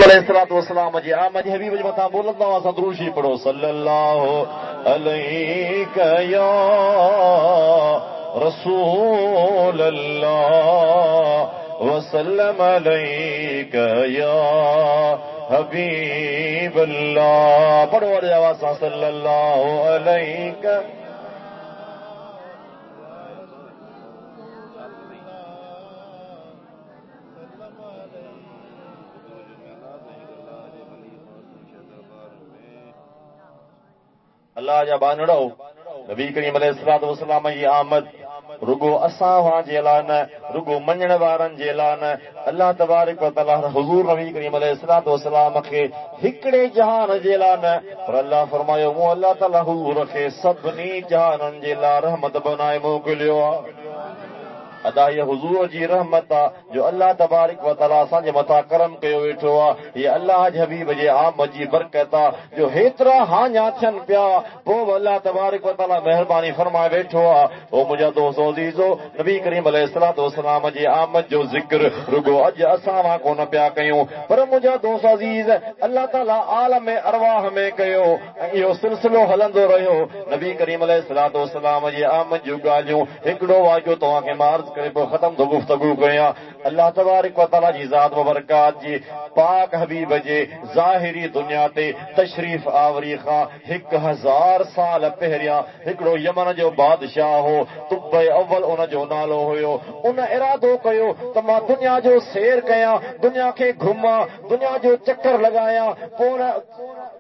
अलैहिस्सलातु वस्सलाम जी आमद हबीब जी मथा बोलंदा हुआ सदरूशी पढ़ो सल्लल्लाहु अलैका या रसूल अल्लाह वसल्लम अलैका या हबीब अल्लाह। पढ़ो वाले आवाज सां सल्लल्लाहु अलैका। अल्लाह जा बानड़ो नबी करीम अलैहिस्सलातु वस्सलाम जी आमद रुगो असां जे लाइ न, रुगो मञण वारनि जे लाइ न, अल्लाह तबारक व तआला हुज़ूर नबी करीम अलैहिस्सलातु वस्सलाम खे हिकिड़े जहान जे लाइ न, पर अल्लाह फरमायो मूं अल्लाह ताला हुज़ूर खे सभिनी जहाननि जे लाइ रहमत बनाए मोकिलियो आहे। अदा ये हुजूर जी रहमत आ जो अल्लाह तबारक व तआला असांजे मथां करम कयो वेठो आहे। ये अल्लाह जे हबीब जे आमद जी बरकत आ जो हेतिरा हाञा थियनि पिया पोइ अल्लाह तबारक व तआला महिरबानी फरमाए वेठो आहे। ओ मुंहिंजा दोस्त अज़ीज़ो नबी करीम अलैहिस्सलातु वस्सलाम जी आमद जो ज़िक्र रुगो अॼु असां वां कोन पिया कयूं, पर मुंहिंजा दोस्त अज़ीज़ अल्लाह ताला आलम अरवाह में कयो ऐं इहो सिलसिलो हलंदो रहियो। नबी करीम अलैहिस्सलातु वस्सलाम जी आमद जूं ॻाल्हियूं हिकिड़ो वाक़ियो तव्हांखे मां अर्ज़ करे पोइ ख़त्म थो गुफ़्तगू कयां। अल्लाह तबारक व तआला जी ज़ात मुबारकात जी पाक हबीब जे ज़ाहिरी दुनिया ते तशरीफ़ आवरी खां 1000 साल पहिरियां हिकिड़ो यमन जो बादशाह हो, तुब्बे अव्वल उन जो नालो हुयो। उन इरादो कयो त मां दुनिया जो सैर कयां, दुनिया खे घुमां, दुनिया जो चक्कर लॻायां। पोइ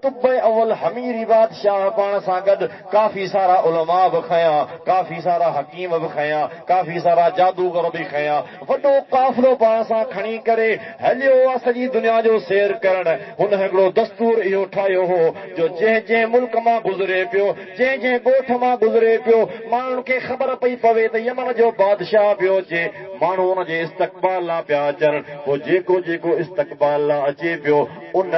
तुब्बे अव्वल हमीरी बादशाह पाण सां गॾु काफ़ी सारा उलमा बि खयां, काफ़ी सारा हकीम बि खयां, काफ़ी सारा जादूगर बि खयां, वॾो काफ़िलो पाण सां खणी करे हलियो आहे सॼी दुनिया जो सैर करण। हुन हिकिड़ो दस्तूर इहो ठाहियो हो जो जंहिं जंहिं मुल्क मां गुज़रे पियो, जंहिं जंहिं ॻोठ मां गुज़रे पियो, माण्हुनि खे ख़बर पई पवे त यमन जो बादशाह पियो अचे, माण्हू हुन जे इस्तक़बाल लाइ पिया अचनि। पोइ जेको जेको इस्तक़बाल लाइ अचे पियो उन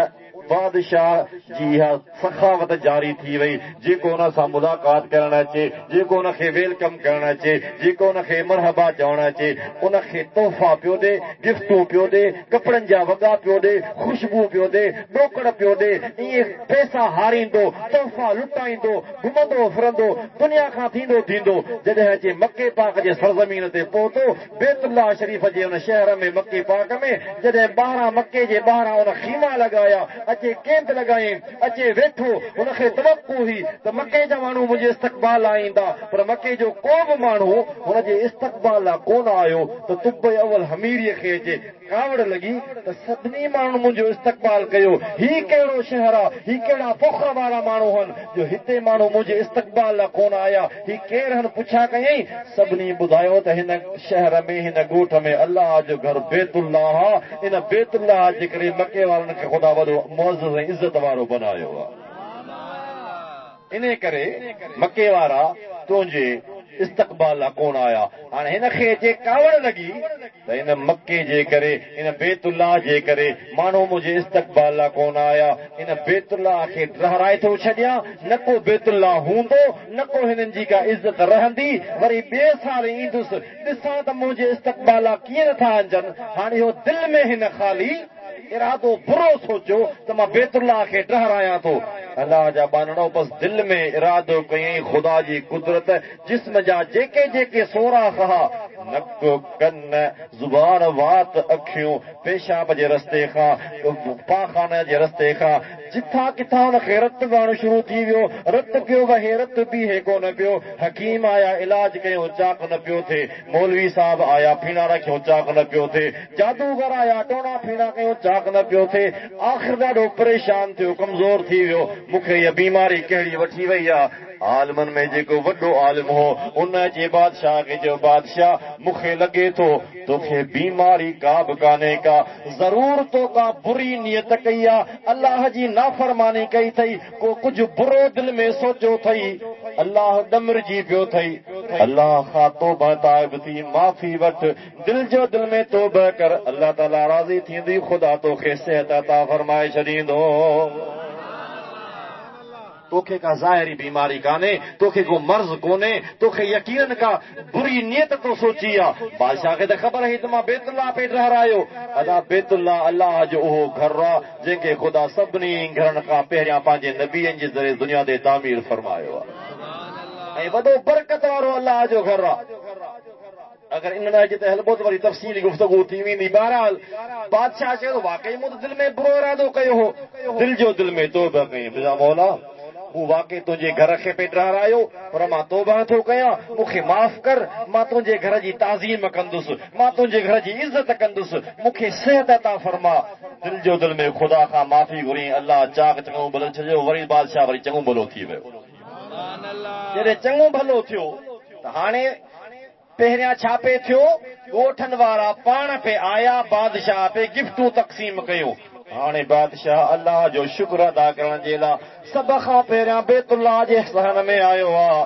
बादशाह जी इहा सखावत जारी थी वई। जेको हुन सां मुलाक़ात करण अचे, जेको हुनखे वेलकम करण अचे, जेको हुनखे मरहबा चवण अचे, उनखे तोहफ़ा पियो ॾे, गिफ्टूं पियो ॾे, कपिड़नि जा वॻा पियो ॾे, ख़ुशबू पियो ॾे, ॾोकड़ पियो ॾे, ईअं पैसा हारींदो, तोहफ़ा लुटाईंदो, घुमंदो फिरंदो, दुनिया खां थींदो थींदो जॾहिं अचे मके पाक जे सरज़मीन ते पहुतो, बैतुल्लाह शरीफ़ जे हुन शहर में मके पाक में, जॾहिं ॿाहिरां मके जे ॿाहिरां हुन खीमा लॻाया, अचे केंद लॻाई, अचे वेठो, हुनखे तवक़्क़ु हुई त मके जा माण्हू मुंहिंजे इस्तक़बाल लाइ ईंदा, पर मके जो को बि माण्हू हुनजे इस्तक़बाल लाइ कोन आयो। त तुब्बे अव्वल हमीरीअ खे अचे कावड़ लॻी त सभिनी माण्हू मुंहिंजो इस्तक़बाल कयो, ही कहिड़ो शहर आहे, ही कहिड़ा फ़ख्र वारा माण्हू आहिनि जो हिते माण्हू मुंहिंजे इस्तक़बाल लाइ कोन आया, ही केर आहिनि पुछा कयईं, सभिनी ॿुधायो त हिन शहर में, हिन ॻोठ में अल्लाह जो घर बैतुल्लाह आहे। इन बैतुल्लाह जे करे मके वारनि खे ख़ुदा वॾो मुअज़्ज़ज़ ऐं इज़त वारो बनायो आहे। इन करे मके वारा तुंहिंजे इस्तक़बाल लाइ कोन आया। हाणे हिनखे जे कावड़ लॻी त इन मके जे करे, इन बैतुल्लाह जे करे माण्हू मुंहिंजे इस्तक़बाल लाइ कोन आया। इन बैतुल्लाह खे डहराए थो छॾियां, न को बैतुल्लाह हूंदो, न को हिननि जी का इज़त रहंदी। वरी ॿिए साल ईंदुसि, ॾिसां त मुंहिंजे इस्तक़बाल लाइ कीअं नथा अचनि। हाणे इहो दिलि में हिन ख़ाली इरादो बुरो सोचियो त मां बैतुल्लाह खे डहरायां थो। अल्लाह जा बानड़ो बसि दिलि में इरादो कयईं ख़ुदा जी कुदरत जिस्म जा जेके जेके सोराख़ हा, नक कन ज़ुबान वात अखियूं, पेशाब जे रस्ते खां, पाखाने जे रस्ते खां, जिथां किथां हुनखे रत वहणु शुरू थी वियो। रत पियो वहे, रत बीहे कोन पियो। हकीम आया, इलाज कयूं, चाक न पियो थिए। मौलवी साहब आया, फीणा रखियूं, चाक न पियो थिए। जादूगर आया, टोना फीणा कयूं, चाक न पियो थिए। आख़िर ॾाढो परेशान थियो, कमज़ोर थी वियो। मूंखे इहा बीमारी कहिड़ी वठी वई आहे। आलमनि में जेको वॾो आलिम हो उन जे बादशाह खे चयो, बादशाह मूंखे लॻे थो तोखे बीमारी का बि कान्हे का, ज़रूर तो का बुरी नियत कई आहे, अल्लाह जी नाफ़रमानी कई अथई, को कुझु बुरो दिलि में सोचियो अथई, अल्लाह ॾमरजी पियो अथई। अल्लाह खां तौबा ताइब थी माफ़ी वठ, दिलि जो दिलि में तौबा कर, अल्लाह ताला राज़ी थींदी, ख़ुदा तोखे सिहत अता फरमाए छॾींदो। तोखे का ज़ाहिरी बीमारी काने, तोखे को मर्ज कोने, तोखे यकीनन का बुरी नियत तो सोची आहे। बादशाह खे त ख़बर हुई त मां बैतुल्लाह पे ठहरायो। अदा बैतुल्लाह अल्लाह जो उहो घर आहे जंहिंखे ख़ुदा सभिनी घरनि खां पहिरियां पंहिंजे नबीअनि जे ज़रिए दुनिया ते तामीर फरमायो आहे ऐं वॾो बरकत वारो अल्लाह जो घर आहे। अगर इन हिते हलबो त वरी तफ़सीली गुफ़्तगू थी वेंदी। बहरहाल बादशाह चयो वाकई मूं त दिलि में बुरो इरादो कयो हो, दिलि जो दिलि में तौबा कई, मुंहिंजा मौला मूं वाकई तुंहिंजे घर खे पे ठहरायो, पर मां तौबा थो कयां, मूंखे माफ़ कर, मां तुंहिंजे घर जी ताज़ीम कंदुसि, मां तुंहिंजे घर जी इज़त कंदुसि, मूंखे सिहत अता फरमा। दिलि जो दिलि में ख़ुदा खां माफ़ी घुरी, अल्लाह चाक चङो भलो छॾियो। वरी बादशाह वरी चङो भलो थी वियो। जॾहिं चङो भलो थियो त हाणे पहिरियां छा पे थियो, ॻोठनि वारा पाण पे आया, बादशाह पे गिफ्टूं तक़सीम कयूं। हाणे बादशाह अल्लाह जो शुक्र अदा करण जे लाइ सभ खां पहिरियां बैतुल्लाह जे सहन में आयो आहे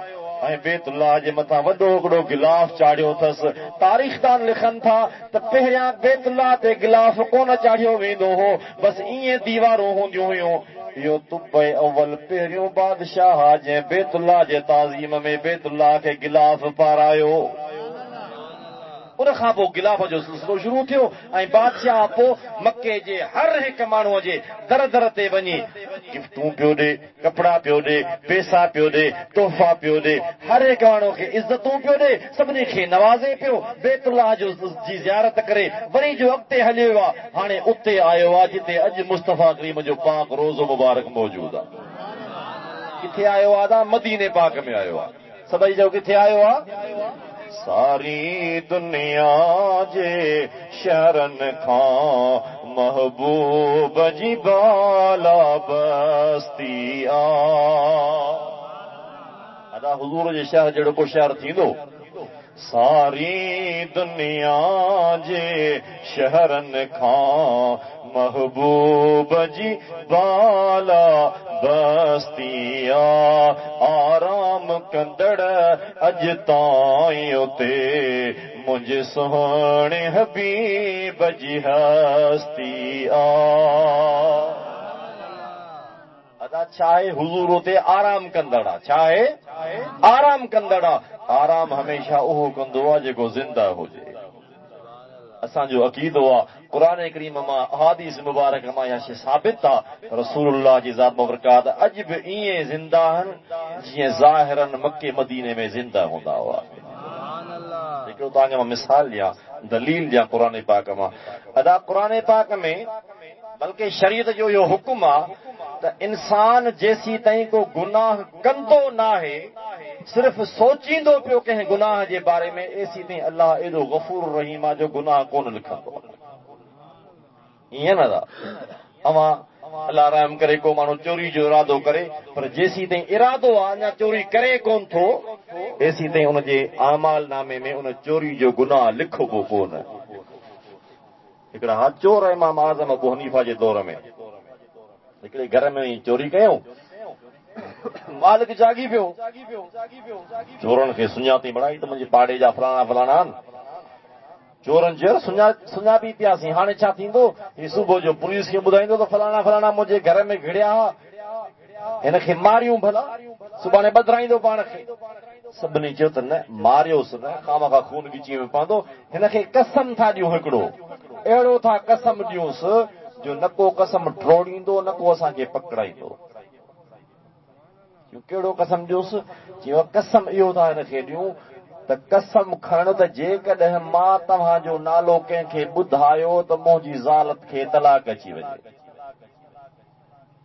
ऐं बैतुल्लाह जे मथां वॾो हिकिड़ो गिलाफ चाढ़ियो अथसि। तारीख़दान लिखनि था त पहिरियां बैतुल्लाह ते गिलाफ कोन चाढ़ियो वेंदो हो, बसि ईअं दीवारूं हूंदियूं हुयूं। इहो तुबे अव्वल पहिरियों बादशाह जंहिं बैतुल्लाह जे ताज़ीम में बैतुल्लाह खे गिलाफ पारायो। उन खां पोइ गिलाफ जो सिलसिलो शुरू थियो ऐं बादशाह पोइ मके जे हर हिकु माण्हूअ जे दर दर ते वञी गिफ्टूं पियो ॾे, कपिड़ा पियो ॾे, पैसा पियो ॾे, तोहफ़ा पियो ॾे, हर हिकु माण्हू खे इज़तूं पियो ॾे, सभिनी खे नवाज़े पियो। बैतुल्लाह जो जी ज़ियारत करे वरी जो अॻिते हलियो आहे, हाणे उते आयो आहे जिते अॼु मुस्तफ़ा करीम जो पाक रोज़ो मुबारक मौजूदु आहे। किथे आयो आहे? मदीने पाक में आयो आहे। सभई जो किथे आयो आहे? सारी दुनिया जे शहरनि खां महबूब जी बाला बस्ती आ। अदा हुज़ूर जे शहर जहिड़ो को शहर थींदो? सारी दुनिया जे शहरनि खां महबूब जी बाला बस्ती आ। आराम कंदड़ अॼु ताईं उते मुंहिंजे सुहिणे हबीब जी हस्ती आ। अदा छा आहे? हुज़ूर उते आराम कंदड़ आहे। छा आहे? आराम कंदड़ आहे। आराम हमेशह उहो कंदो आहे जेको ज़िंदा हुजे। असांजो अक़ीदो आहे क़ुरान करीम मां, अहादीस मुबारक मां इहा शइ साबित आहे, रसूलुल्लाह जी ज़ात बरकात अॼु बि ईअं ज़िंदा आहिनि जीअं ज़ाहिरन मके मदीने में ज़िंदा हूंदा हुआ। हिकिड़ो तव्हांखे मां मिसाल ॾियां, दलील ॾियां क़ुरान पाक मां। अदा क़ुरान पाक में बल्कि शरीयत जो इहो हुकुम आहे त इंसान जेसी ताईं को गुनाह कंदो नाहे, सिर्फ़ सोचींदो पियो कंहिं गुनाह जे बारे में, एसी ताईं अल्लाह एॾो गफ़ूर रहीम आहे जो गुनाह कोन लिखंदो। ईअं न था अवां अल्लाह रहम करे को माण्हू चोरी जो इरादो करे, पर जेसी ताईं इरादो आहे अञा चोरी करे कोन थो, एसी ताईं उनजे आमाल नामे में उन चोरी जो गुनाह लिखबो कोन। हिकिड़ा हाथ चोर इमाम आज़म अबू हनीफा जे दौर में हिकिड़े घर में ई चोरी कयूं, मालिक जागी पियो, चोरनि खे सुञाती बणाई त मुंहिंजे पाड़े जा फलाणा फलाणा आहिनि। चोरनि चयो सुञाती पियासीं, हाणे छा थींदो? ही सुबुह जो पुलिस खे ॿुधाईंदो त फलाणा फलाणा मुंहिंजे घर में घिड़िया हुआ, हिनखे मारियूं भला, सुभाणे बदिराईंदो पाण खे। सभिनी चयो त न, मारियोसि न, खामखा खून ॻिची में पवंदो। हिनखे कसम था ॾियूं, हिकिड़ो अहिड़ो था कसम ॾियूंसि जो न को कसम ट्रोड़ींदो, न को असांखे पकड़ाईंदो। कहिड़ो कसम ॾियोसि? चयो कसम इहो था हिनखे ॾियूं त कसम खण त जेकॾहिं मां तव्हांजो नालो कंहिंखे ॿुधायो त मुंहिंजी ज़ालत खे तलाक अची वञे।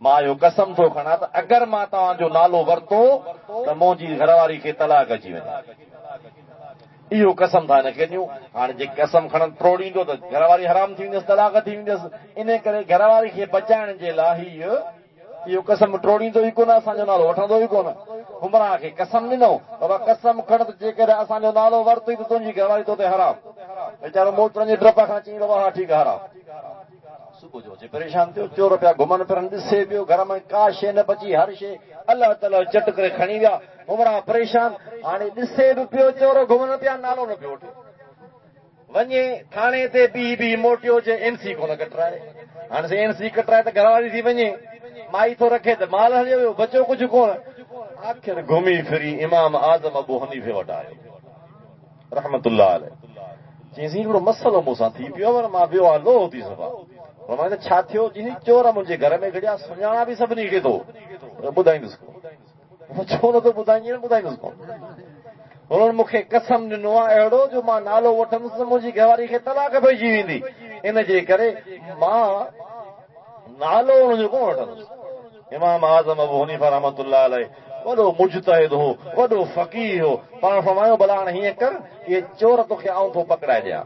मां इहो कसम थो खणां त अगरि मां तव्हांजो नालो वरितो त मुंहिंजी घरवारी खे तलाक अची वञे। इहो कसम था हिनखे ॾियूं। हाणे जे कसम खणनि ट्रोड़ींदो त घरवारी हराम थी वेंदसि, तलाक थी वेंदसि। इन करे घरवारी खे बचाइण जे लाइ इहो कसम ट्रोड़ींदो ई कोन, असांजो नालो वठंदो ई कोन। हुमराह खे कसम ॾिनो, बाबा कसम खण त जेकॾहिं असांजो नालो वरितो त तुंहिंजी घरवारी तोते हराम। वीचारो मोटरनि जे डप खां चई बाबा हा ठीकु आहे हराम। सुबुह जो अचे परेशान थियो, चोर पिया घुमनि फिरनि, ॾिसे पियो घर में का शइ न बची, हर शइ अलाह तला चट करे खणी विया। हुमराह परेशान, हाणे ॾिसे बि पियो चोर घुमनि पिया, नालो न पियो वठे। वञे थाणे ते बी मोटियो, चए एनसी कोन कटराए। हाणे से एनसी कटराए त घरवारी थी वञे, माई तो रखे त माल हलियो वियो बचो कुझु कोन आख़िर घुमी फिरी इमाम आज़म अबू हनीफे वटि आयो रहमतुल्लाह अलैह चईंसि हिकिड़ो मसइलो मूंसां थी पियो पर मां वियो आहे लो थी सघां फरमाईंदो छा थियो चईंसि चोर मुंहिंजे घर में घड़िया सुञाणा बि सभिनी खे थो ॿुधाईंदुसि छो नथो ॿुधाईंदुसि कोन हुननि मूंखे कसम ॾिनो आहे अहिड़ो जो मां नालो वठंदुसि मुंहिंजी घरवारी खे तलाक पइजी वेंदी इन जे करे मां नालो हुनजो कोन वठंदुसि इमाम आज़म अबू हनीफा रहमतुल्लाह अलैह वॾो मुजतहिद हो वॾो फ़क़ीह हो पाण फरमायो भला हाणे हीअं कर इहे चोर तोखे आऊं थो पकड़ाए ॾियां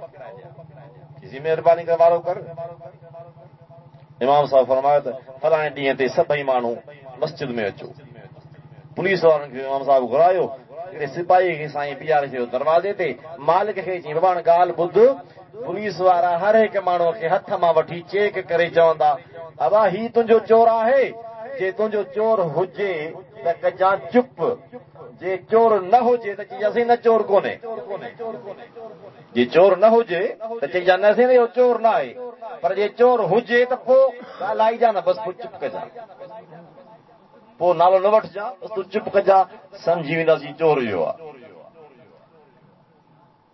महिरबानी करे वारो कर इमाम साहिब फरमायो त फलाणे ॾींहं ते सभई माण्हू मस्जिद में अचो पुलिस वारनि खे इमाम साहिब घुरायो हिकिड़े सिपाही खे साईं बीहारे छॾियो दरवाज़े ते मालिक खे चई बाबा ॻाल्हि ॿुध पुलिस वारा हर हिकु माण्हूअ खे हथ मां वठी चेक करे चवंदा अबा ही तुंहिंजो चोर आहे जे तुंहिंजो चोर हुजे त कजां चुप जे चोर न हुजे त चइजासीं न चोर कोन्हे जे चोर न हुजे त चइजां न इहो चोर न आहे पर जे चोर हुजे त पोइ ॻाल्हाइजां न बसि पोइ चुप कजां पोइ नालो न वठजां बसि तूं चुप कजां सम्झी वेंदासीं चोर इहो आहे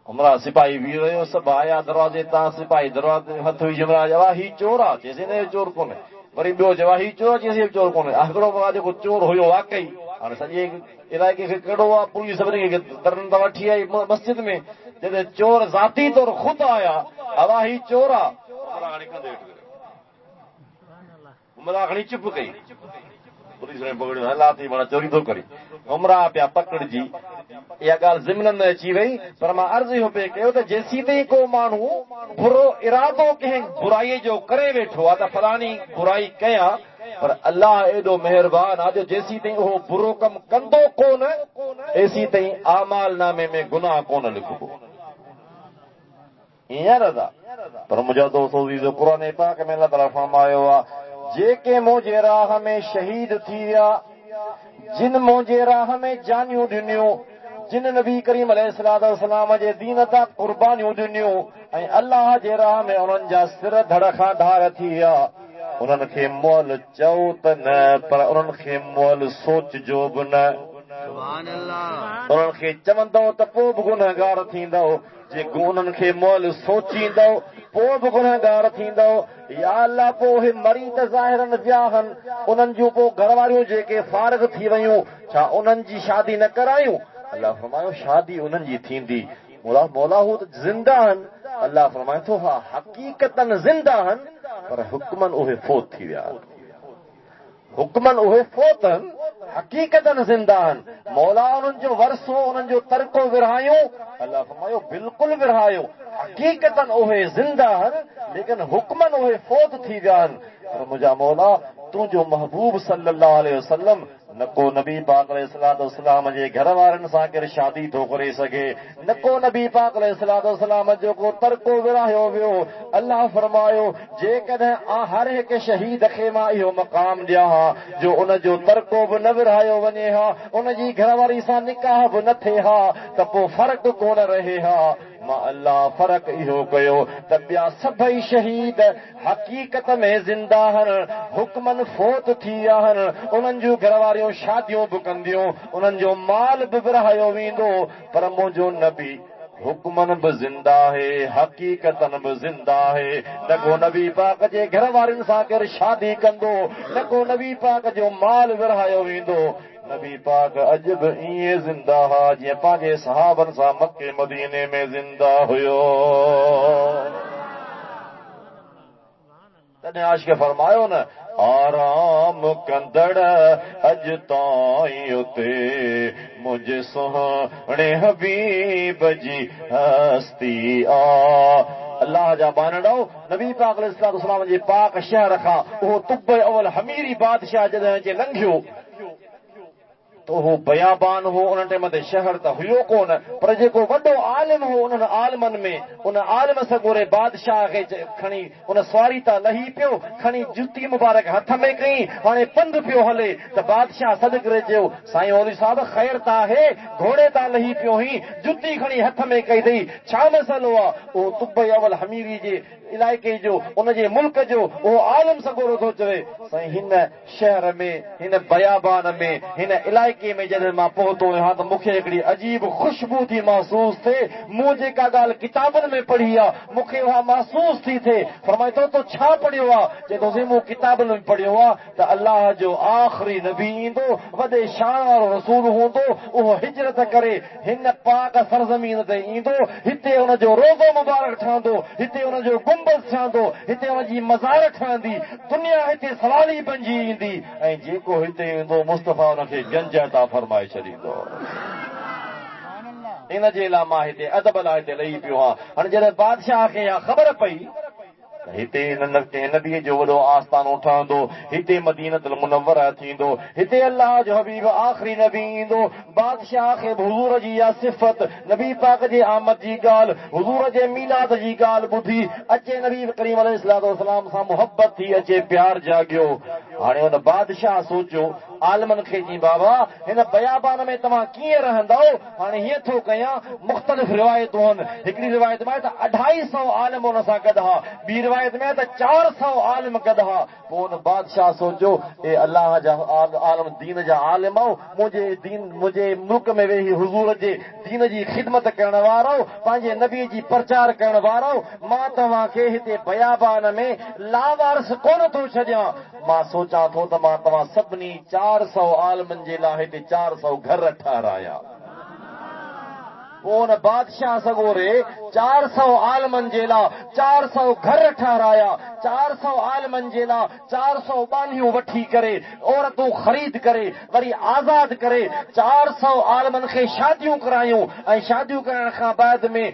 हमरा सिपाही बीह रहियो सभु आया दरवाज़े तां सिपाही दरवाज़े हथ विझी जवा ही चोर आहे चइसि न चोर कोन्हे वरी ॿियो जवा ही चोर चइसि चोर कोन्हे हिकिड़ो जेको चोर हुयो वाकई हाणे सॼे इलाइक़े खे कहिड़ो आहे पुलिस सभिनी खे तरन तां वठी आई मस्जिद में जॾहिं चोर ज़ाती तौर ख़ुदि आया अवा ही चोर आहे खणी चुप कई पुलिस में पकड़ियो हला थी माना चोरी थो करे उमरा पिया पकड़जी इहा ॻाल्हि ज़िमन में अची वई पर मां अर्ज़ु इहो पियो कयो त जेसीं ताईं को माण्हू बुरो इरादो कंहिं बुराईअ जो करे वेठो आहे त फलाणी बुराई कयां पर अलाह एॾो महिरबान आहे जो जेसीं ताईं उहो बुरो कमु कंदो कोन एसीं ताईं आमाल नामे में गुनाह कोन लिखबो ईअं रज़ा पर मुंहिंजो दोस्तो क़ुर पाक में अलाह ताला फरमायो आहे जेके मुंहिंजे राह में शहीद थी विया जिन मुंहिंजे राह में जानियूं ॾिनियूं जिन नबी करीम अलैहिस्सलाम जे दीन तां क़ुर्बानियूं ॾिनियूं ऐं अलाह जे राह में उन्हनि जा सिर धड़ खां धार थी विया उन्हनि खे मुअल चओ त न पर उन्हनि खे मुअल सोचजो बि न उन्हनि खे चवंदव त पोइ बि गुनहगार थींदव जे उन्हनि खे मुअल सोचींदव पोइ बि गुनहगार थींदव या अलाह पोइ मरी त ज़ाहिरनि विया आहिनि उन्हनि जूं पोइ घरवारियूं जेके फारिग थी वयूं छा उन्हनि जी शादी न करायूं अलाह फरमायो शादी उन्हनि जी थींदी मौला हू त ज़िंदा आहिनि अलाह फरमाए थो हा हक़ीक़तन ज़िंदा आहिनि पर हुक्मन उहे फोत थी विया हुक्मन उहे फोत आहिनि हक़ीक़तन ज़िंदा आहिनि मौला उन्हनि जो वरसो उन्हनि जो तरको विरहायूं अलाह फरमायो बिल्कुलु विरहायो हक़ीक़तन उहे ज़िंदा आहिनि लेकिन हुक्मन उहे फोत थी विया आहिनि पर मुंहिंजा मौला तुंहिंजो महबूब सल्लल्लाहु अलैहि वसल्लम न को नबी पाक अलैहिस्सलाम जे घर वारनि सां केरु शादी थो करे सघे न को नबी पाक अलैहिस्सलाम जो को तरको विरहायो वियो अलाह फरमायो जेकॾहिं हर हिकु शहीद खे मां इहो मक़ाम ॾियां हा जो उनजो तरको बि न विरहायो वञे हा उनजी घरवारी सां निकाह बि न थिए हा त पोइ फ़र्क़ु कोन रहे हा मां अलाह फ़र्क़ु इहो कयो त ॿिया सभई शहीद हक़ीक़त में ज़िंदा आहिनि हुक्मन फोत थी विया आहिनि उन्हनि जूं घरवारियूं शादियूं बि कंदियूं उन्हनि जो माल बि विरहायो वेंदो पर मुंहिंजो नबी हुक्मन बि ज़िंदा आहे हक़ीक़तन बि ज़िंदा आहे न को नबी पाक जे घर वारनि सां केरु शादी कंदो न को नबी पाक जो माल विरहायो वेंदो नबी पाक अॼु बि ईअं ज़िंदा हा जीअं पंहिंजे सहाबनि सां मके मदीने में ज़िंदा हुयो तॾहिं आशिक़ फरमायो न आराम कंदड़ अॼु ताईं उते मुंहिंजे सुहिणे हबीब जी हस्ती आ अल्लाह जा बानड़ो नबी पाक अलैहिस्सलाम जे पाक शहर खां उहो तुब अवल हमीरी बादशाह जॾहिं अचे लंघियो तो उहो बयाबान हो उन टाइम ते शहर त हुयो कोन पर जेको वॾो आलिम हो उन्हनि आलिमनि में उन आलिम सगोरे बादशाह खे खणी उन सवारी तां लही पियो खणी जुती मुबारक हथ में कई हाणे पंधु पियो हले त बादशाह सॾु करे चयो साईं मौलवी साहब ख़ैर त आहे घोड़े तां लही पियो ही जुती खणी हथ में कई अथई छा मसइलो आहे उहो तुब अवल हमीरी जे इलाइक़े जो उन जे मुल्क जो उहो आलम सगोरो थो चवे साईं हिन शहर में हिन बयाबान में हिन इलाइक़े में जॾहिं मां पहुतो आहियां त मूंखे हिकिड़ी अजीब ख़ुशबू थी महसूस थिए मूं जेका ॻाल्हि किताबनि में पढ़ी आहे मूंखे उहा महसूस थी थिए फरमाए थो तो छा पढ़ियो आहे चए थो मूं किताबनि में पढ़ियो आहे त अलाह जो आख़िरी नबी ईंदो वॾे शान वारो रसूल हूंदो उहो हिजरत करे हिन पाक सरज़मीन ते ईंदो हिते हुनजो रोज़ो मुबारक ठहंदो हिते हुनजो गुंबद ठहंदो हिते हुनजी मज़ार ठहंदी दुनिया हिते सवाली बणिजी ईंदी ऐं जेको हिते ईंदो मुस्तफ़ा हुनखे गंज अता फरमाए छॾींदो इन जे लाइ मां हिते अदब लाइ हिते लही पियो आहियां हाणे जॾहिं बादशाह खे इहा ख़बर पई हिते नबीअ जो वॾो आस्थानो ठहंदो हिते मदीनतुल मुनव्वरा थींदो हिते अल्लाह जो हबीब आख़िरी नबी ईंदो बादशाह खे हुज़ूर जी इहा सिफ़त नबी पाक जे आमद जी ॻाल्हि हुज़ूर जे मीलाद जी ॻाल्हि ॿुधी अचे नबी करीम अलैहिस्सलातु वस्सलाम सां मुहबत थी अचे प्यार जाॻियो हाणे हुन बादशाह सोचियो आलमनि खे जी बाबा हिन बयाबान में तव्हां कीअं रहंदव हाणे हीअं थो कयां मुख़्तलिफ़ रिवायतूं आहिनि हिकिड़ी रिवायत में त 250 आलम हुन सां गॾु हा ॿी रिवायत में त 400 आलम गॾु हा पोइ हुन बादशाह सोचियो ए अलाह जा आलम दीन जा आलिम मुंहिंजे मुल्क में वेही हुज़ूर जे दीन जी ख़िदमत करण वारो पंहिंजे नबी जी प्रचार करण वारो मां तव्हांखे हिते बयाबान में लावारस कोन थो छॾियां मां सोचां थो त मां तव्हां सभिनी 400 आलमनि जे लाइ हिते 400 घर ठाहिराया पोइ हुन बादशाह सगोरे 400 आलमनि जे लाइ 400 घर ठाहिराया 400 आलमनि जे लाइ 400 बानियूं वठी करे औरतूं ख़रीद करे वरी आज़ाद करे 400 आलमनि खे शादियूं करायूं ऐं शादियूं करण खां बाद में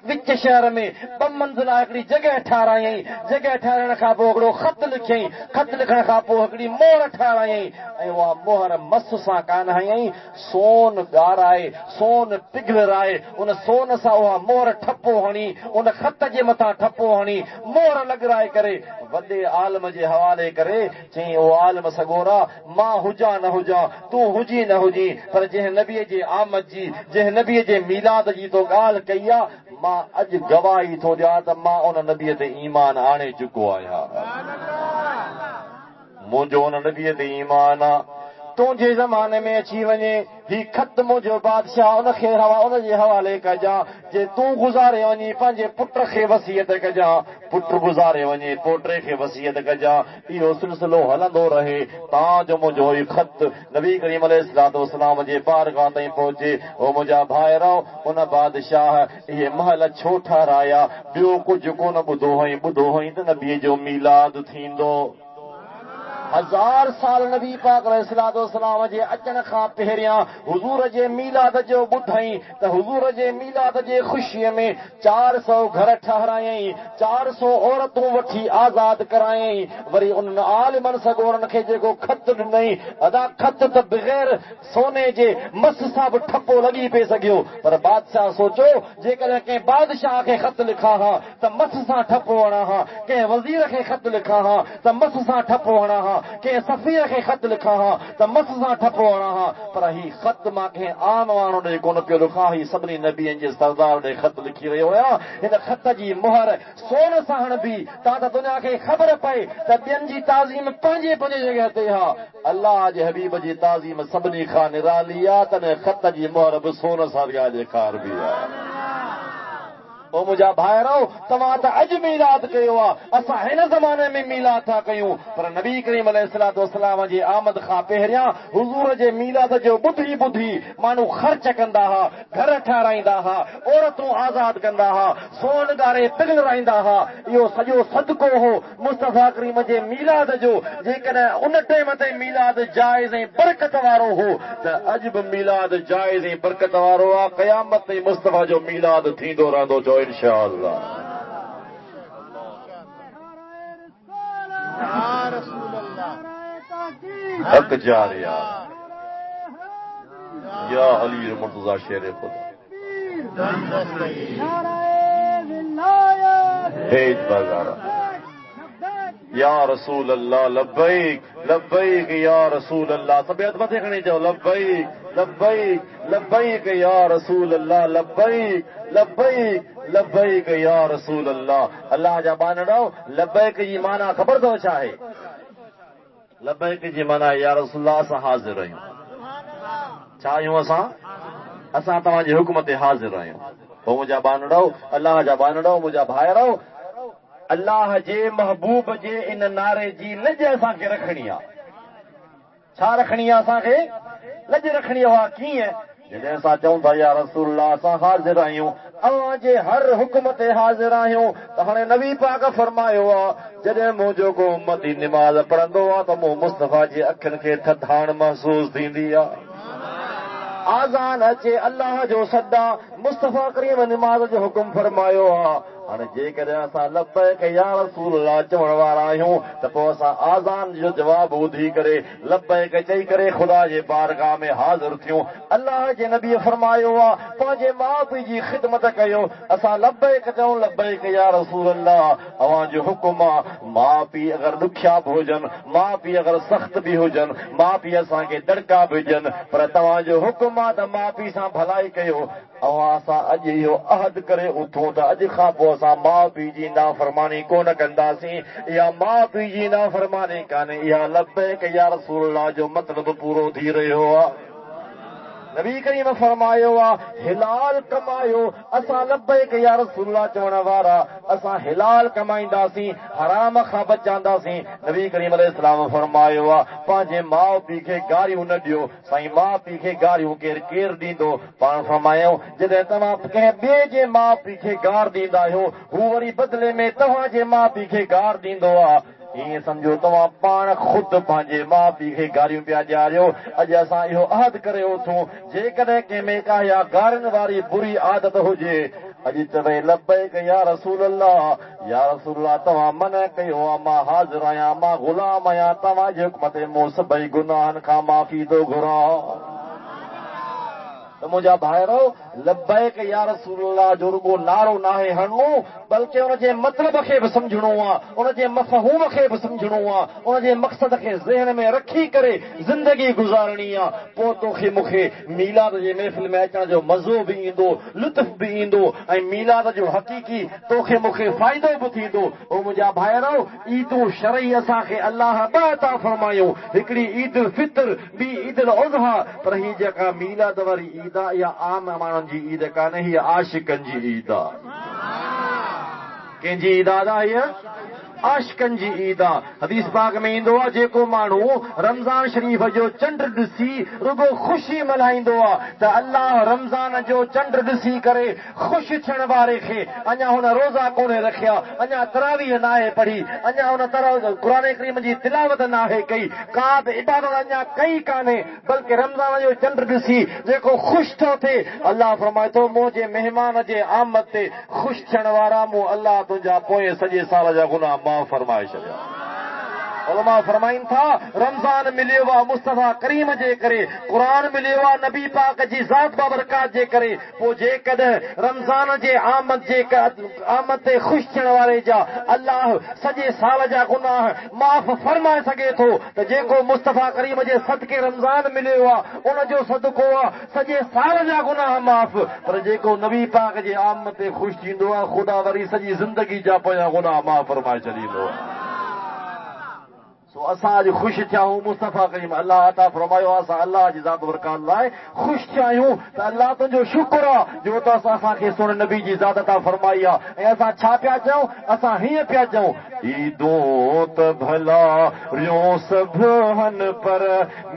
विच शहर में 2 मंज़िला हिकिड़ी जॻह ठाहिरायई जॻह ठाहिराइण खां पोइ हिकिड़ो ख़त लिखियईं ख़त लिखण खां पोइ हिकिड़ी मोहर ठाहिरायई ऐं उहा मोहर मस सां कान हयईं सोन ॻाराए सोन पिघलराए उन सोन सां उहा मोहर ठपो हणी उन ख़त जे मथां ठपो हणी मोहर लॻराए करे वॾे आलम जे हवाले करे चई ओ आलम सगोरा मां हुजां न हुजां तूं हुजी न हुजी पर जंहिं नबीअ जे आमद जी जंहिं नबीअ जे मीलाद जी तो ॻाल्हि कई आहे मां अॼु गवाही थो ॾियां त मां उन नबीअ ते ईमान आणे चुको आहियां मुंहिंजो उन नबीअ ते ईमान आहे तुंहिंजे ज़माने में अची वञे ही ख़त मुंहिंजो बादशाह उनजे हवाले कजां जे तूं गुज़ारे वञी पंहिंजे पुट खे वसियत कजां पुट गुज़ारे वञे पोटे खे वसियत कजां इहो सिलसिलो हलंदो रहे तव्हांजो मुंहिंजो ही ख़त नबी करीम अलैहिस्सलातु वस्सलाम जे बारगाह ताईं पहुचे ओ मुंहिंजा भाइरो उन बादशाह इहे महल छो ठाहिराया ॿियो कुझु कोन ॿुधो हुई त नबीअ जो मीलाद थींदो 1000 साल नबी पाक अलैहिस्सलातु वस्सलाम जे अचण खां पहिरियां हुज़ूर जे मीलाद जो ॿुधई त हुज़ूर जे मीलाद जे ख़ुशीअ में 400 घर ठाहिरायई 400 औरतूं वठी आज़ाद करायई वरी उन्हनि आलिमनि सगोरनि खे जेको ख़त ॾिनई अदा ख़त त बग़ैर सोने जे मस सां बि ठपो लॻी पए सघियो पर बादशाह सोचो जेकॾहिं कंहिं बादशाह खे ख़त लिखां हा त मस सां ठपो हणां हा कंहिं वज़ीर खे ख़त लिखां हा त मस सां ठपो हणां हा कंहिं सफ़ीर खे ख़त लिखां हा त मस सां ठपो हणां हा पर ही ख़त मां कंहिं आम माण्हू ॾे कोन पियो लिखां ही सभिनी नबीअनि जे सरदार ॾे ख़त लिखी रहियो आहियां हिन ख़त जी मुहर सोन सां हणबी तां त दुनिया खे ख़बर पए त ॿियनि जी ताज़ीम पंहिंजे जॻह ते हा अलाह जे हबीब जी ताज़ीम सभिनी खां निराली आहे तॾहिं ख़त जी मुहर बि सोन सां ॾेखारबी आहे ओ मुंहिंजा भाइरो तव्हां त अॼु मीलाद कयो आहे असां हिन ज़माने में मीलाद था कयूं पर नबी करीम अलैहिस्सलातु वस्सलाम जी आमद खां पहिरियां हुज़ूर जे मीलाद जो ॿुधी माण्हू ख़र्च कंदा हुआ घर ठाहिराईंदा हुआ औरतूं आज़ाद कंदा हुआ सोन ॻारे पिघलराईंदा हुआ इहो सॼो सदको हो मुस्तफ़ा करीम जे मीलाद जो जेकॾहिं उन टाइम ते मीलाद जाइज़ ऐं बरकत वारो हो त अॼु बि मीलाद जाइज़ ऐं बरकत वारो आहे क़यामत ताईं मुस्तफ़ा जो मीलाद थींदो रहंदो जो इंशाअल्लाह हक जारिया या अली मुर्तज़ा शेर खुदा भेज बगारा या रसूल अल्लाह लब्बैक लब्बैक या रसूल अल्लाह तबियत मथे खणी चओ लब्बैक लब्बैक लब्बैक या रसूल अल्लाह लब्बैक लब्बैक लब्बैक या रसूल अल्लाह। अल्लाह जा बानड़ो लब्बैक जी माना ख़बर अथव छा आहे? लब्बैक जी माना या रसूल अल्लाह असां हाज़िर आहियूं। छा आहियूं असां? असां तव्हांजे हुक्म ते हाज़िर आहियूं। पोइ मुंहिंजा बानड़ो, अल्लाह जा बानड़ो, मुंहिंजा भाइरो, अल्लाह जे महबूब जे इन नारे जी लज असांखे रखणी आहे। छा रखणी आहे असांखे? लज रखणी आहे। कीअं? जॾहिं असां चऊं था या रसूल अल्लाह असां हाज़िर आहियूं, अव्हां जे हर हुक्म ते हाज़िर आहियूं, त हाणे नबी पाक फरमायो आहे जॾहिं मुंहिंजो को उम्मती निमाज़ पढ़ंदो आहे त मूं मुस्तफ़ा जे अखियुनि खे थधाण महसूस थींदी आहे। आज़ान अचे, अल्लाह जो सदा, मुस्तफ़ा करीम निमाज़ जो हुकुम फरमायो आहे। हाणे जेकॾहिं असां लब्बैक या रसूल अल्लाह चवण वारा आहियूं त पोइ असां आज़ान जो जवाबु ॿुधी करे लब्बैक चई करे ख़ुदा जे बारगाह में हाज़िर थियूं। अल्लाह जे नबीअ फरमायो आहे पंहिंजे माउ पीउ जी ख़िदमत कयो। असां लब्बैक चऊं, लब्बैक या रसूल अल्लाह, अव्हां जो हुकुम आहे। माउ पीउ अगरि ॾुखिया बि हुजनि, माउ पीउ अगरि सख़्त बि हुजनि, माउ पीउ असांखे दड़का बि हुजनि, पर तव्हांजो हुकुम आहे त माउ पीउ सां भलाई कयो। असां अॼु इहो अहद करे उथूं त अॼु खां पोइ असां माउ पीउ जी नाफ़रमानी कोन कंदासीं। इहा माउ पीउ जी नाफ़रमानी कान्हे, इहा लब्बैक या रसूल अल्लाह जो मतिलबु पूरो थी रहियो आहे। नबी करीम फरमायो आहे हिलाल कमायो। असां लब्बैक या रसूल अल्लाह चवण वारा, असां हिलाल कमाईंदासीं, हराम खां बचाईंदासीं। नबी करीम अलैहिस्सलाम फरमायो आहे पंहिंजे माउ पीउ खे गारियूं न ॾियो। साईं, माउ पीउ खे गारियूं केरु ॾींदो? पाण फरमायो जॾहिं तव्हां कंहिं ॿिए जे माउ पीउ खे गार ॾींदा आहियो, हू वरी बदिले में तव्हांजे माउ पीउ खे गार ॾींदो आहे। ईअं सम्झो तव्हां पाण ख़ुदि पंहिंजे माउ पीउ खे गारियूं पिया ॾियारियो। अॼु असां इहो अहद करे उथूं जेकॾहिं कंहिं में का या गारियुनि वारी बुरी आदत हुजे, अॼु चवे लब्बैक या रसूल अल्लाह, या रसूल अल्लाह तव्हां मना कयो आहे, मां हाज़िर आहियां, मां ग़ुलाम आहियां, तव्हांजे हुक्म ते मूं सभई गुनाहनि खां माफ़ी थो घुरां। त मुंहिंजा भाइरो, लब्बैक या रसूल अल्लाह जो रुगो नारो नाहे हणणो, बल्कि उनजे मतिलब खे बि सम्झणो आहे, उनजे मफ़हूम खे बि सम्झणो आहे, उनजे मक़सद खे ज़हन में रखी करे ज़िंदगी गुज़ारणी आहे। पोइ तोखे मूंखे मीलाद जे महफ़िल में अचण जो मज़ो बि ईंदो, लुत्फ़ बि ईंदो, ऐं मीलाद जो हक़ीक़ी तोखे मूंखे फ़ाइदो बि थींदो। ओ मुंहिंजा भाइरो, ईदूं शरई असांखे अल्लाह ॿ अता फरमायूं, हिकिड़ी ईद उल फितर, ॿी ईद उल अज़हा। पर हीअ जेका मीलाद वारी ईद आहे, इहा आम माण्हुनि जी ईद कान्हे, हीअ आशिकनि जी ईद आहे। कंहिंजी ईद आहे? हीअ आशिकनि जी ईद आहे। हदीस पाक में ईंदो आहे जेको माण्हू रमज़ान शरीफ़ जो चंड ॾिसी रुगो ख़ुशी मल्हाईंदो आहे त अल्लाह रमज़ान जो चंड ॾिसी करे ख़ुशि थियण वारे खे, अञा हुन रोज़ा कोन्हे रखिया, अञा तरावीह नाहे पढ़ी, अञा हुन क़ुरान करीम जी तिलावत नाहे कई, का बि इबादत अञा कई कान्हे, बल्कि रमज़ान जो चंड ॾिसी जेको ख़ुशि थो थिए, अल्लाह फरमाए थो मुंहिंजे महिमान जे आमद ते ख़ुशि थियण वारा मूं अल्लाह तुंहिंजा पोएं सॼे साल जा गुनाह माफ़ फरमाए छॾिया। उलमा फरमाइनि था रमज़ान मिलियो आहे मुस्तफ़ा करीम जे करे, क़ुरान मिलियो आहे नबी पाक जी ज़ात बाबरकात जे करे। पोइ जेकॾहिं रमज़ान जे आमद ते ख़ुशि थियण वारे जा अल्लाह सॼे साल जा गुनाह माफ़ फरमाए सघे थो, त जेको मुस्तफ़ा करीम जे सदके रमज़ान मिलियो आहे उनजो सदको आहे सॼे साल जा गुनाह माफ़। पर जेको नबी पाक जे आमद ते ख़ुशि थींदो आहे, ख़ुदा वरी सॼी ज़िंदगी जा पोयां गुनाह माफ़ फरमाए छॾींदो आहे। असां अॼु ख़ुशि थिया आहियूं, मुस्तफ़ा करीम अल्लाह अता फरमायो आहे, असां अल्लाह जी ज़ात बरकात लाइ ख़ुशि थिया आहियूं, त अल्लाह तुंहिंजो शुक्र आहे जो त असांखे सुन नबी जी ज़ात अता फरमाई आहे। ऐं असां छा पिया चऊं? असां हीअं पिया चऊं, ईदूं त भला रियो सभु हन पर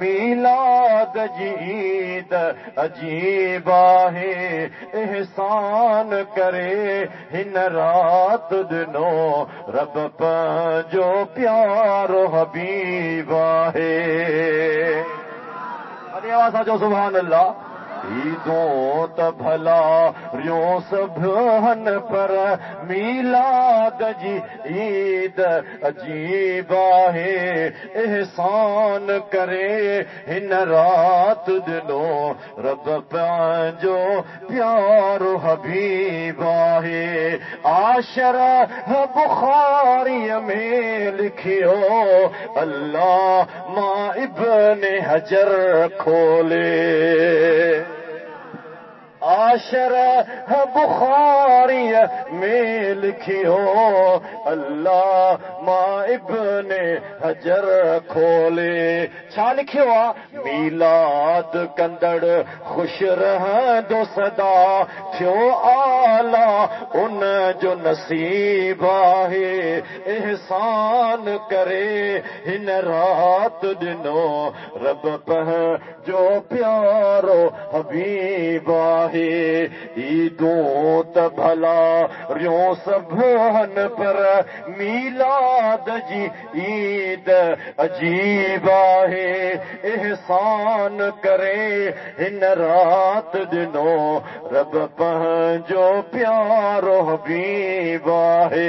मीलाद जी ईद अजीब आहे, एहसान करे हिन रात ॾिनो रब पंहिंजो प्यारो हबीब आहे। अरे आवाज़ सां चओ सुभान अल्लाह। ईदूं त भला रियो सभु हन पर मीलाद जी ईद अजीब आहे, एहसान करे हिन रात ॾिनो रब पंहिंजो प्यारो हबीब आहे। आशर बुखारीअ में लिखियो अल्लाह मां इब्ने हजर खोले, आशर बुखारी में लिखियो अल्लाह मां इब्ने हजर खोले छा लिखियो आहे मीलाद कंदड़ खुश रहंदो सदा थियो आला उन जो नसीब आहे एहसान करे हिन रात ॾिनो रब पंहिंजो प्यारो हबीब आहे ईदूं त भला रियो सभन पर मीलाद जी ईद अजीब आहे एहसान करे हिन रात ॾिनो रब पंहिंजो प्यारो हबीब आहे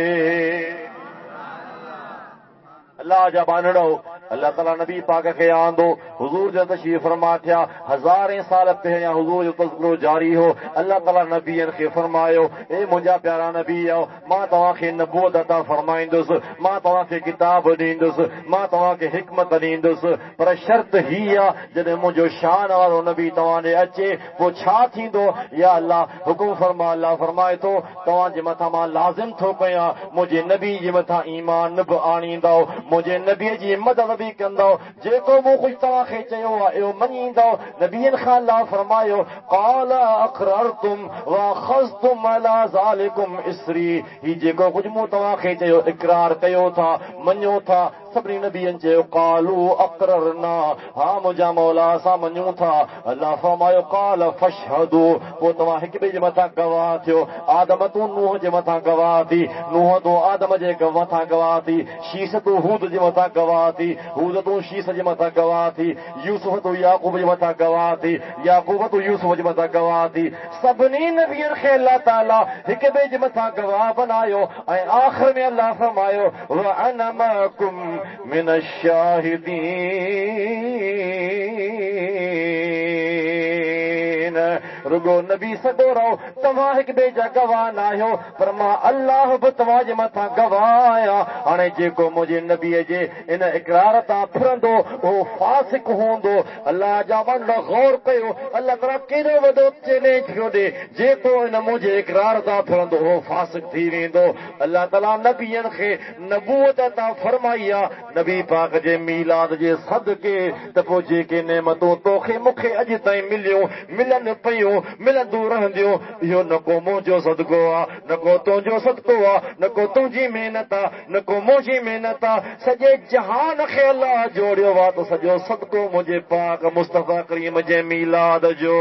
अल्लाह जा बानड़ो अल्लाह ताला नबी पाक खे आंदो हुजूर जो तशरीफ फरमा थिया हज़ारें साल पहिरियां हुजूर जो तज़किरो जारी हो अल्लाह ताला नबीअनि खे फरमायो ए मुंहिंजा प्यारा नबी आओ मां तव्हांखे नबूअत अता फरमाईंदुसि मां तव्हांखे किताब ॾींदुसि मां तव्हांखे हिकमत ॾींदुसि पर शर्त ही आहे जॾहिं मुंहिंजो शान वारो नबी तव्हां ॾे अचे पोइ छा थींदो या अल्लाह हुकुम फरमा अल्लाह फरमाए थो तव्हांजे मथां मां लाज़िम थो कयां मुंहिंजे नबी जे मथां ईमान न बि आणींदो मुंहिंजे नबीअ जी मदद बि कंदो जेको मूं कुझु तव्हांखे चयो आहे इहो मञींदो नबीअनि खां अल्लाह फरमायो क़ाल अक़ररतुम वअख़ज़तुम अला ज़ालिकुम इसरी ही जेको कुझु मूं तव्हांखे चयो इक़रार कयो था मञो था सभिनी नबीअनि चयो क़ालू अक़ररना हा मुंहिंजा मौला असां मञूं था अल्लाह फरमायो क़ाल फशहदू पोइ तव्हां हिक ॿिए जे मथां गवाह थियो आदम तूं नूह जे मथां गवाह थी नूह तूं आदम जे मथां गवाह थी शीश तूं हूद जे मथां गवाह थी हूद तूं शीश जे मथां गवाह थी यूसुफ तूं याकूब जे मथां गवाह थी याकूब तूं यूसुफ जे मथां गवाह थी सभिनी नबीअनि खे अल्लाह ताला हिक ॿिए जे मथां गवाह बनायो ऐं आख़िर में अल्लाह फरमायो व अना मअकुम मिन अश-शाहिदीन रुगो नबी सदो रहो तव्हां हिक ॿिए जा गवाह न आहियो पर मां अल्लाह बि तव्हांजे मथां गवाह आहियां हाणे जेको मुंहिंजे नबीअ जे इन इक़रार तां फिरंदो उहो फासिक हूंदो अल्लाह जा बंदा गौर कयो अल्लाह ताला केॾो वॾो चैलेंज पियो ॾे जेको इन मुंहिंजे इक़रार तां फिरंदो उहो फासिक थी वेंदो अल्लाह ताला नबीअनि खे नबूअत तां फरमाई आहे नबी पाक जे मीलाद जे सदके त पोइ जेके नेमतूं तोखे मूंखे अॼु ताईं मिलियूं मिलनि पियूं मिलंदियूं रहंदियूं इहो न को मुंहिंजो सदको आहे न को तुंहिंजो सदको आहे न को तुंहिंजी महिनत आहे न को मुंहिंजी महिनत आहे सॼे जहान खे अल्लाह जोड़ियो आहे त सॼो सदको मुंहिंजे पाक मुस्तफ़ा करीम जे मीलाद जो